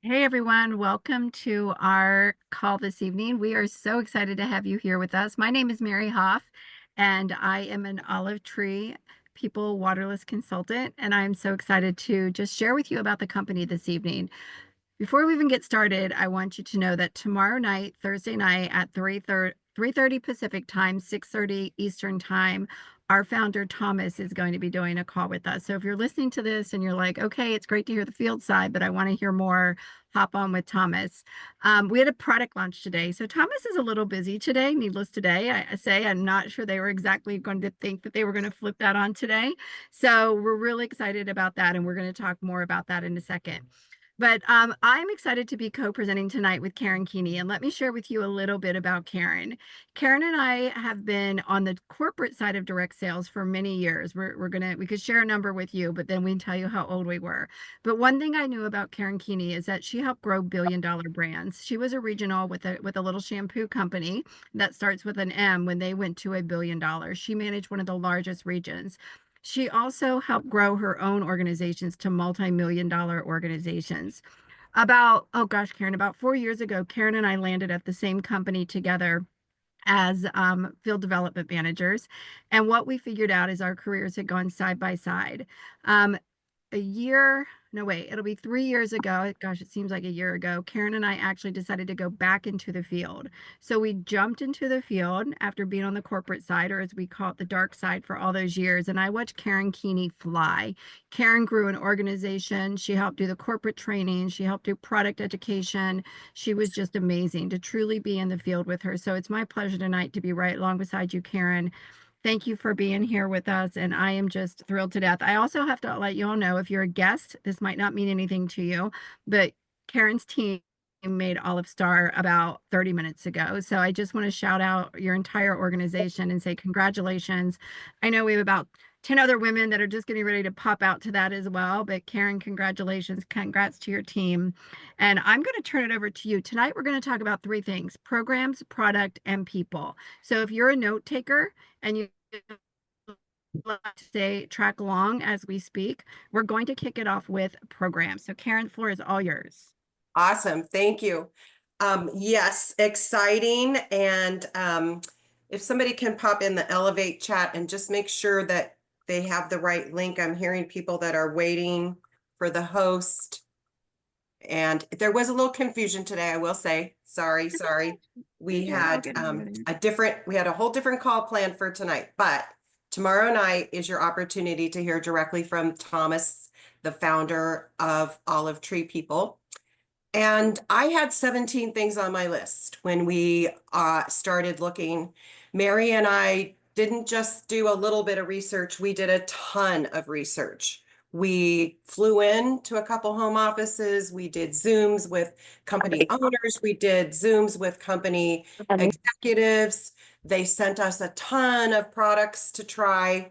Hey everyone, welcome to our call this evening. We are so excited to have you here with us. My name is Mary Hoff, and I am an olive tree people waterless consultant, and I'm so excited to just share with you about the company this evening. Before we even get started, I want you to know that tomorrow night, Thursday night at 3:30 Pacific time, 6:30 Eastern time, our founder Thomas is going to be doing a call with us. So if you're listening to this and you're like, okay, it's great to hear the field side, but I want to hear more, hop on with Thomas. We had a product launch today. So Thomas is a little busy today, needless today. I say I'm not sure they were exactly going to think that they were going to flip that on today. So we're really excited about that, and we're going to talk more about that in a second. But I'm excited to be co-presenting tonight with Karen Keeney, and let me share with you a little bit about Karen. Karen and I have been on the corporate side of direct sales for many years. We could share a number with you, but then we can tell you how old we were. But one thing I knew about Karen Keeney is that she helped grow billion-dollar brands. She was a regional with a little shampoo company that starts with an M when they went to $1 billion. She managed one of the largest regions. She also helped grow her own organizations to multi-million dollar organizations. Oh gosh, Karen, about 4 years ago, Karen and I landed at the same company together as field development managers. And what we figured out is our careers had gone side by side. Um, a year, no, wait, it'll be 3 years ago. Gosh, it seems like a year ago. Karen and I actually decided to go back into the field. So we jumped into the field after being on the corporate side, or as we call it, the dark side, for all those years. And I watched Karen Keeney fly. Karen grew an organization. She helped do the corporate training. She helped do product education. She was just amazing to truly be in the field with her. So it's my pleasure tonight to be right along beside you, Karen. Thank you for being here with us, and I am just thrilled to death. I also have to let you all know, if you're a guest, this might not mean anything to you, but Karen's team made Olive Star about 30 minutes ago. So I just want to shout out your entire organization and say congratulations. I know we have about 10 other women that are just getting ready to pop out to that as well. But Karen, congratulations. Congrats to your team. And I'm going to turn it over to you. Tonight, we're going to talk about three things: programs, product, and people. So if you're a note taker and you like to stay track along as we speak, we're going to kick it off with programs. So Karen, the floor is all yours. Awesome. Thank you. Yes, exciting. And if somebody can pop in the Elevate chat and just make sure that they have the right link. I'm hearing people that are waiting for the host. And there was a little confusion today, I will say. Sorry. We had we had a whole different call planned for tonight, but tomorrow night is your opportunity to hear directly from Thomas, the founder of Olive Tree People. And I had 17 things on my list when we started looking. Mary and I didn't just do a little bit of research, we did a ton of research. We flew in to a couple home offices. We did Zooms with company owners. We did Zooms with company executives. They sent us a ton of products to try.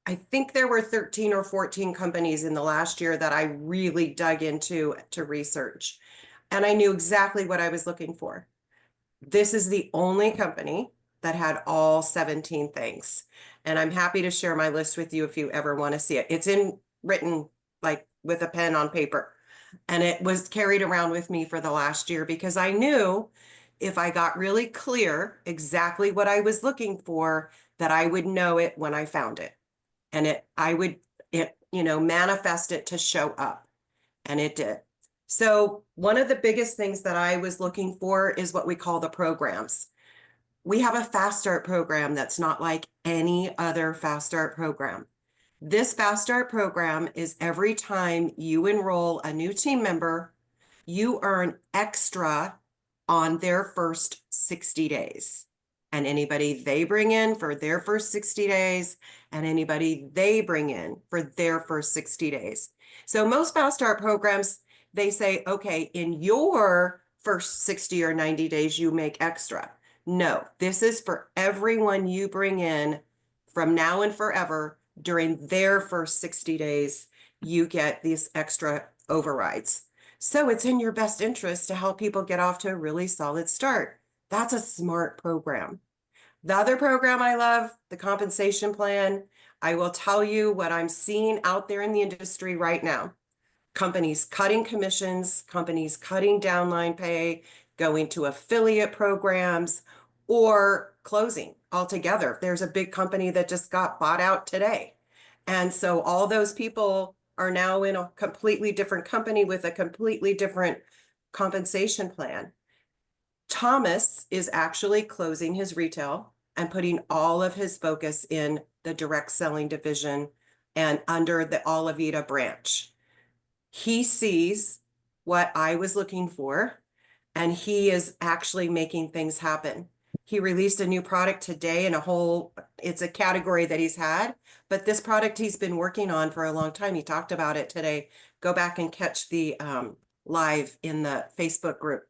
I think there were 13 or 14 companies in the last year that I really dug into to research. And I knew exactly what I was looking for. This is the only company that had all 17 things. And I'm happy to share my list with you if you ever want to see it. It's written like with a pen on paper. And it was carried around with me for the last year because I knew if I got really clear exactly what I was looking for, that I would know it when I found it. And I would manifest it to show up. And it did. So one of the biggest things that I was looking for is what we call the programs. We have a Fast Start program that's not like any other Fast Start program. This Fast Start program is every time you enroll a new team member, you earn extra on their first 60 days. And anybody they bring in for their first 60 days, and anybody they bring in for their first 60 days. So most Fast Start programs, they say, okay, in your first 60 or 90 days, you make extra. No, this is for everyone you bring in from now and forever. During their first 60 days, you get these extra overrides. So it's in your best interest to help people get off to a really solid start. That's a smart program. The other program I love, the compensation plan. I will tell you what I'm seeing out there in the industry right now. companies cutting commissions, companies cutting downline pay, going to affiliate programs, or closing altogether. There's a big company that just got bought out today. And so all those people are now in a completely different company with a completely different compensation plan. Thomas is actually closing his retail and putting all of his focus in the direct selling division and under the Alavita branch. He sees what I was looking for, and he is actually making things happen. He released a new product today in it's a category that he's had, but this product he's been working on for a long time. He talked about it today. Go back and catch the live in the Facebook group.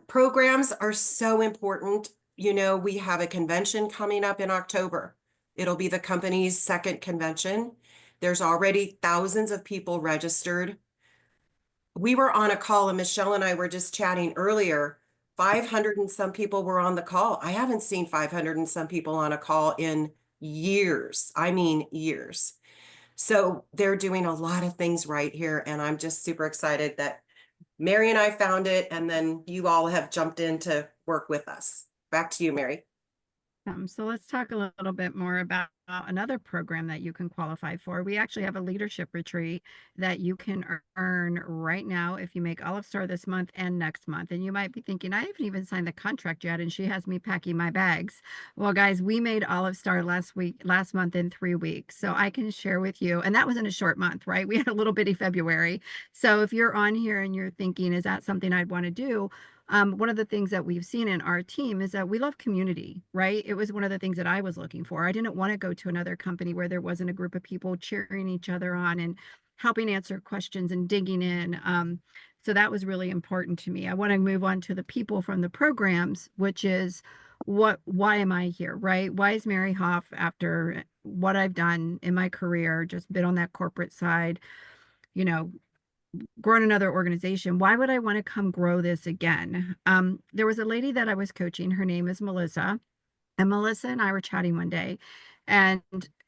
Programs are so important. You know, we have a convention coming up in October. It'll be the company's second convention. There's already thousands of people registered. We were on a call, and Michelle and I were just chatting earlier. 500 and some people were on the call. I haven't seen 500 and some people on a call in years. I mean, years. So they're doing a lot of things right here, and I'm just super excited that Mary and I found it, and then you all have jumped in to work with us. Back to you, Mary. So let's talk a little bit more about another program that you can qualify for. We actually have a leadership retreat that you can earn right now if you make Olive Star this month and next month. And you might be thinking, I haven't even signed the contract yet, and she has me packing my bags. Well, guys, we made Olive Star last month in 3 weeks. So I can share with you, and that was in a short month, right? We had a little bitty February. So if you're on here and you're thinking, is that something I'd want to do? One of the things that we've seen in our team is that we love community, right? It was one of the things that I was looking for. I didn't want to go to another company where there wasn't a group of people cheering each other on and helping answer questions and digging in. So that was really important to me. I want to move on to the people from the programs, which is why am I here, right? Why is Mary Hoff, after what I've done in my career, just been on that corporate side, you know, grown another organization, why would I want to come grow this again? There was a lady that I was coaching. Her name is Melissa. And Melissa and I were chatting one day, and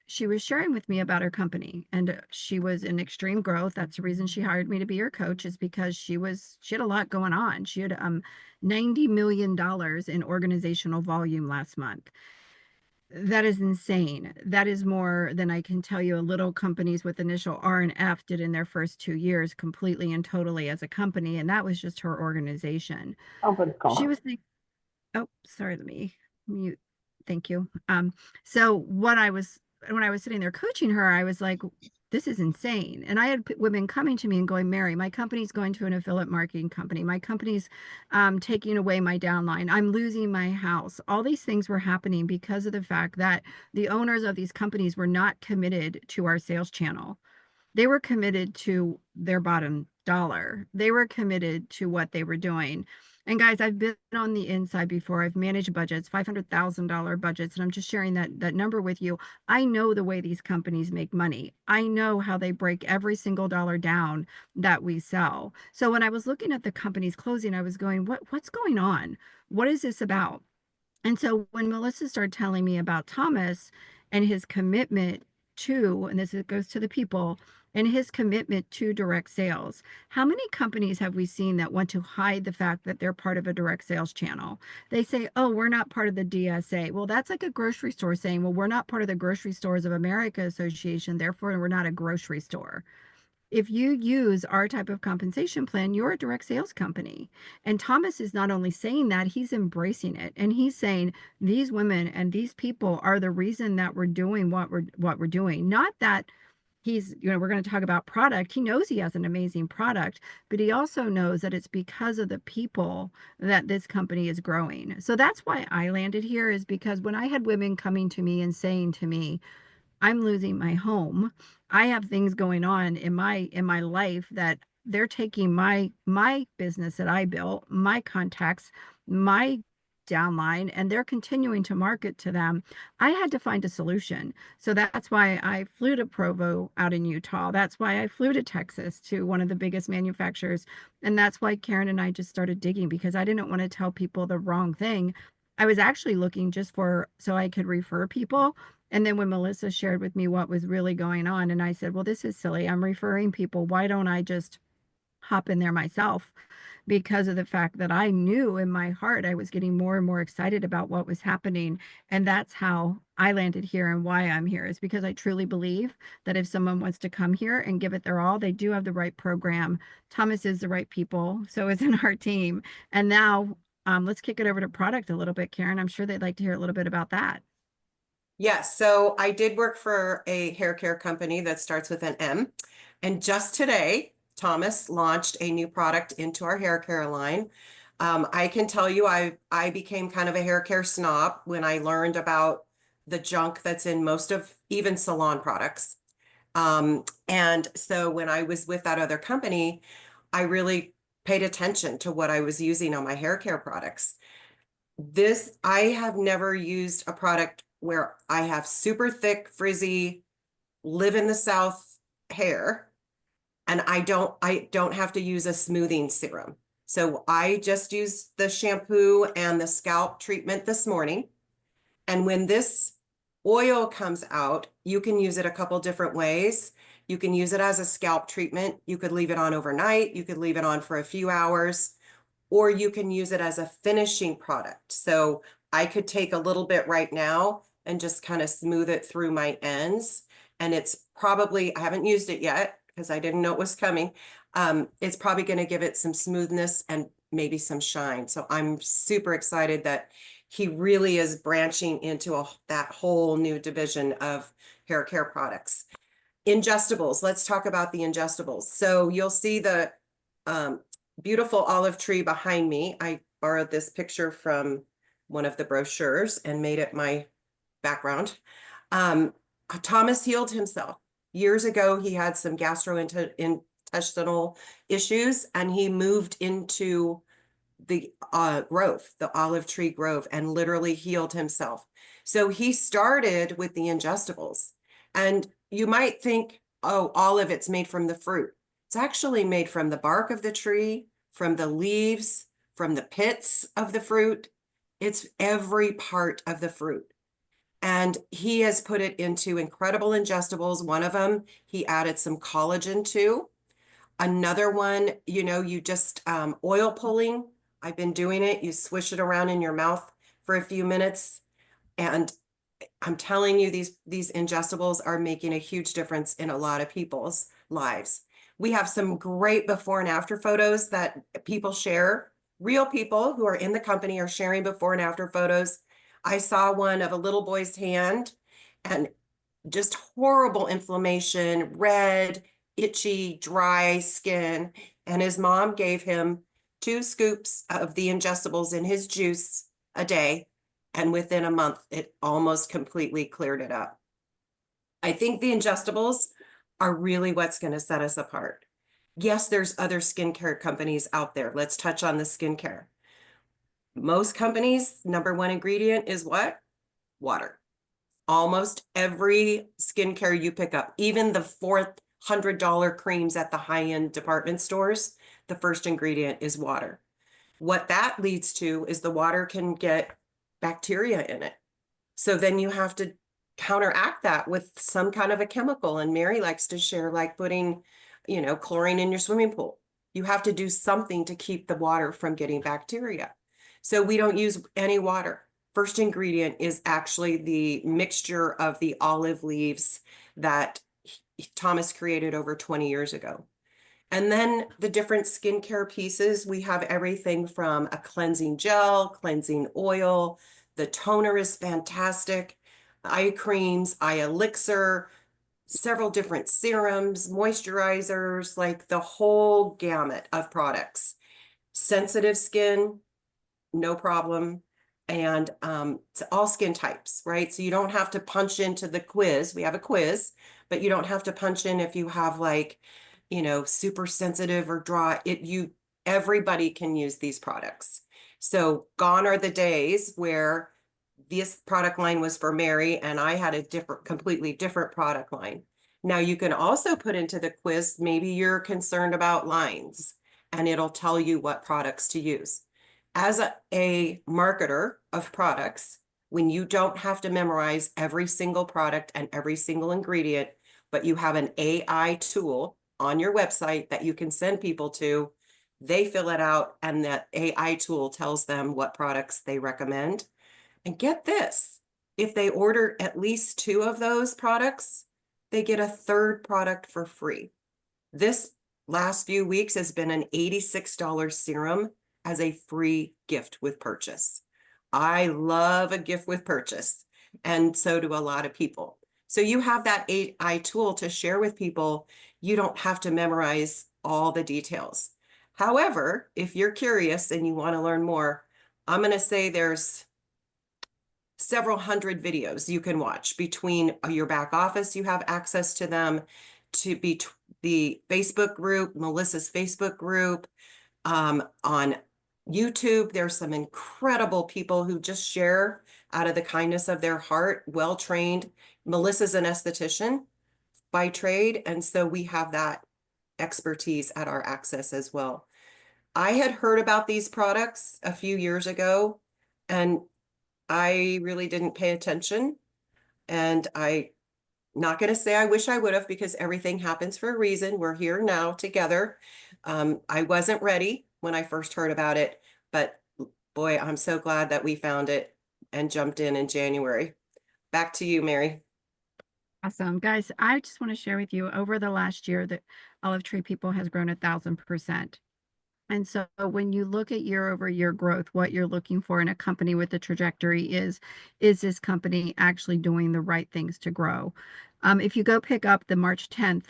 she was sharing with me about her company. And she was in extreme growth. That's the reason she hired me to be her coach, is because she had a lot going on. She had $90 million in organizational volume last month. That is insane. That is more than I can tell you a little companies with initial R and F did in their first 2 years completely and totally as a company. And that was just her organization. Conference She call. was thinking, oh, sorry, let me mute. Thank you. So when I was sitting there coaching her, I was like, this is insane. And I had women coming to me and going, Mary, my company's going to an affiliate marketing company. My company's taking away my downline. I'm losing my house. All these things were happening because of the fact that the owners of these companies were not committed to our sales channel. They were committed to their bottom dollar. They were committed to what they were doing. And guys, I've been on the inside before. I've managed budgets, $500,000 budgets, and I'm just sharing that number with you. I know the way these companies make money. I know how they break every single dollar down that we sell. So when I was looking at the company's closing, I was going, what's going on? What is this about? And so when Melissa started telling me about Thomas and his commitment to, and this goes to the people, and his commitment to direct sales, how many companies have we seen that want to hide the fact that they're part of a direct sales channel? They say, oh, we're not part of the DSA. Well, that's like a grocery store saying, well, we're not part of the Grocery Stores of America Association, therefore we're not a grocery store. If you use our type of compensation plan, you're a direct sales company. And Thomas is not only saying that, he's embracing it. And he's saying these women and these people are the reason that we're doing what we're doing. Not that we're going to talk about product. He knows he has an amazing product, but he also knows that it's because of the people that this company is growing. So that's why I landed here, is because when I had women coming to me and saying to me, I'm losing my home. I have things going on in my life that they're taking my business that I built, my contacts, my downline, and they're continuing to market to them. I had to find a solution. So that's why I flew to Provo out in Utah. That's why I flew to Texas to one of the biggest manufacturers. And that's why Karen and I just started digging, because I didn't want to tell people the wrong thing. I was actually looking just so I could refer people. And then when Melissa shared with me what was really going on, and I said, well, this is silly. I'm referring people. Why don't I just hop in there myself? Because of the fact that I knew in my heart I was getting more and more excited about what was happening. And that's how I landed here and why I'm here, is because I truly believe that if someone wants to come here and give it their all, they do have the right program. Thomas is the right people. So is in our team. And now let's kick it over to product a little bit, Karen. I'm sure they'd like to hear a little bit about that. Yes, so I did work for a hair care company that starts with an M. And just today, Thomas launched a new product into our hair care line. I can tell you, I became kind of a hair care snob when I learned about the junk that's in most of even salon products. And so when I was with that other company, I really paid attention to what I was using on my hair care products. I have never used a product where I have super thick, frizzy, live in the South hair, and I don't have to use a smoothing serum. So I just used the shampoo and the scalp treatment this morning. And when this oil comes out, you can use it a couple different ways. You can use it as a scalp treatment. You could leave it on overnight. You could leave it on for a few hours, or you can use it as a finishing product. So I could take a little bit right now and just kind of smooth it through my ends. And it's probably, I haven't used it yet because I didn't know it was coming. It's probably going to give it some smoothness and maybe some shine. So I'm super excited that he really is branching into that whole new division of hair care products. Ingestibles. Let's talk about the ingestibles. So you'll see the um, beautiful olive tree behind me. I borrowed this picture from one of the brochures and made it my background. Um, Thomas healed himself. Years ago, he had some gastrointestinal issues, and he moved into the grove, the olive tree grove, and literally healed himself. So he started with the ingestibles. And you might think, oh, all of it's made from the fruit. It's actually made from the bark of the tree, from the leaves, from the pits of the fruit. It's every part of the fruit. And he has put it into incredible ingestibles. One of them, he added some collagen to. Another one, you just oil pulling. I've been doing it. You swish it around in your mouth for a few minutes. And I'm telling you, these ingestibles are making a huge difference in a lot of people's lives. We have some great before and after photos that people share. Real people who are in the company are sharing before and after photos. I saw one of a little boy's hand and just horrible inflammation, red, itchy, dry skin. And his mom gave him 2 scoops of the ingestibles in his juice a day. And within a month, it almost completely cleared it up. I think the ingestibles are really what's going to set us apart. Yes, there's other skincare companies out there. Let's touch on the skincare. Most companies, number one ingredient is what? Water. Almost every skincare you pick up, even the $400 creams at the high-end department stores, the first ingredient is water. What that leads to is the water can get bacteria in it. So then you have to counteract that with some kind of a chemical. And Mary likes to share, like putting, chlorine in your swimming pool. You have to do something to keep the water from getting bacteria. So we don't use any water. First ingredient is actually the mixture of the olive leaves that Thomas created over 20 years ago. And then the different skincare pieces, we have everything from a cleansing gel, cleansing oil. The toner is fantastic. Eye creams, eye elixir, several different serums, moisturizers, like the whole gamut of products. Sensitive skin, no problem. And it's all skin types, right? So you don't have to punch into the quiz. We have a quiz, but you don't have to punch in if you have like, super sensitive or dry. Everybody can use these products. So gone are the days where this product line was for Mary and I had a completely different product line. Now you can also put into the quiz, maybe you're concerned about lines and it'll tell you what products to use. As a marketer of products, when you don't have to memorize every single product and every single ingredient, but you have an AI tool on your website that you can send people to. They fill it out, and that AI tool tells them what products they recommend. And get this, if they order at least two of those products, they get a third product for free. This last few weeks has been an $86 serum as a free gift with purchase. I love a gift with purchase, and so do a lot of people. So you have that AI tool to share with people. You don't have to memorize all the details. However, if you're curious and you want to learn more, I'm going to say there's several hundred videos you can watch between your back office. You have access to them, to be the Facebook group, Melissa's Facebook group, on YouTube. There's some incredible people who just share out of the kindness of their heart, well trained. Melissa's an esthetician by trade, and so we have that expertise at our access as well. I had heard about these products a few years ago, and I really didn't pay attention. And I not going to say I wish I would have, because everything happens for a reason. We're here now together. I wasn't ready when I first heard about it, but boy, I'm so glad that we found it and jumped in January. Back to you, Mary. Awesome. Guys, I just want to share with you over the last year that Olive Tree People has grown 1,000%. And so when you look at year over year growth, what you're looking for in a company with a trajectory is this company actually doing the right things to grow? If you go pick up the March 10th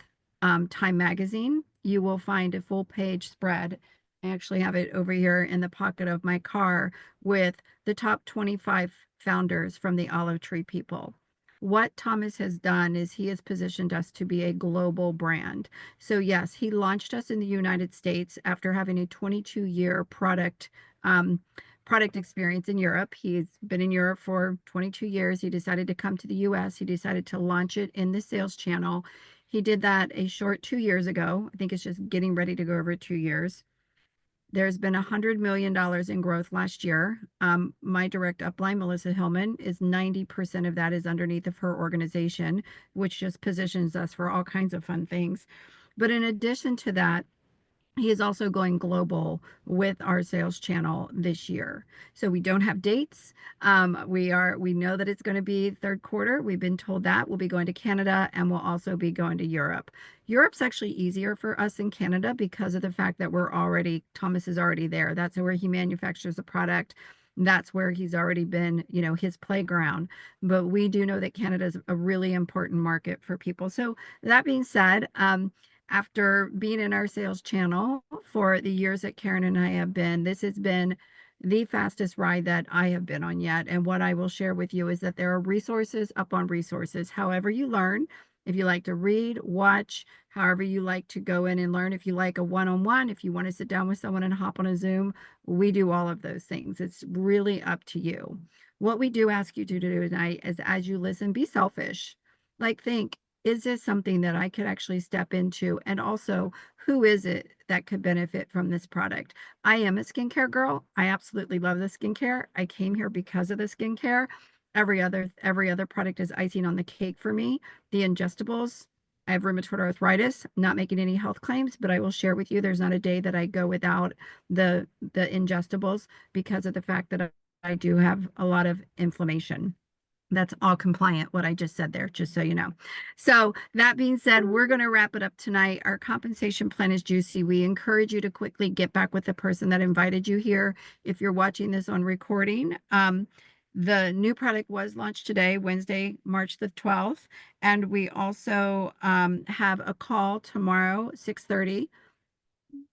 Time Magazine, you will find a full page spread. I actually have it over here in the pocket of my car with the top 25 founders from the Olive Tree People. What Thomas has done is he has positioned us to be a global brand. So yes, he launched us in the United States after having a 22-year product experience in Europe. He's been in Europe for 22 years. He decided to come to the US. He decided to launch it in the sales channel. He did that a short 2 years ago. I think it's just getting ready to go over 2 years. There's been $100 million in growth last year. My direct upline, Melissa Hillman, is 90% of that is underneath of her organization, which just positions us for all kinds of fun things. But in addition to that, he is also going global with our sales channel this year. So we don't have dates. We know that it's going to be third quarter. We've been told that we'll be going to Canada, and we'll also be going to Europe. Europe's actually easier for us in Canada because of the fact that Thomas is already there. That's where he manufactures the product. That's where he's already been, his playground. But we do know that Canada is a really important market for people. So that being said, after being in our sales channel for the years that Karen and I have been, this has been the fastest ride that I have been on yet. And what I will share with you is that there are resources up on resources. However you learn, if you like to read, watch, however you like to go in and learn, if you like a one-on-one, if you want to sit down with someone and hop on a Zoom, we do all of those things. It's really up to you. What we do ask you to do tonight is, as you listen, be selfish. Like, think, is this something that I could actually step into? And also, who is it that could benefit from this product? I am a skincare girl. I absolutely love the skincare. I came here because of the skincare. Every other product is icing on the cake for me. The ingestibles, I have rheumatoid arthritis. I'm not making any health claims, but I will share with you there's not a day that I go without the ingestibles because of the fact that I do have a lot of inflammation. That's all compliant, what I just said there, just so you know. So that being said, we're going to wrap it up tonight. Our compensation plan is juicy. We encourage you to quickly get back with the person that invited you here. If you're watching this on recording, the new product was launched today, Wednesday, March the 12th. And we also have a call tomorrow, 6:30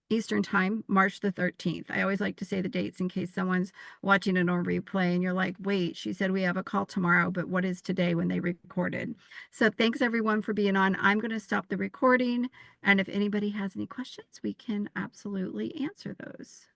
Eastern Time, March the 13th. I always like to say the dates in case someone's watching it on replay and you're like, wait, she said we have a call tomorrow, but what is today when they recorded? So thanks everyone for being on. I'm going to stop the recording. And if anybody has any questions, we can absolutely answer those.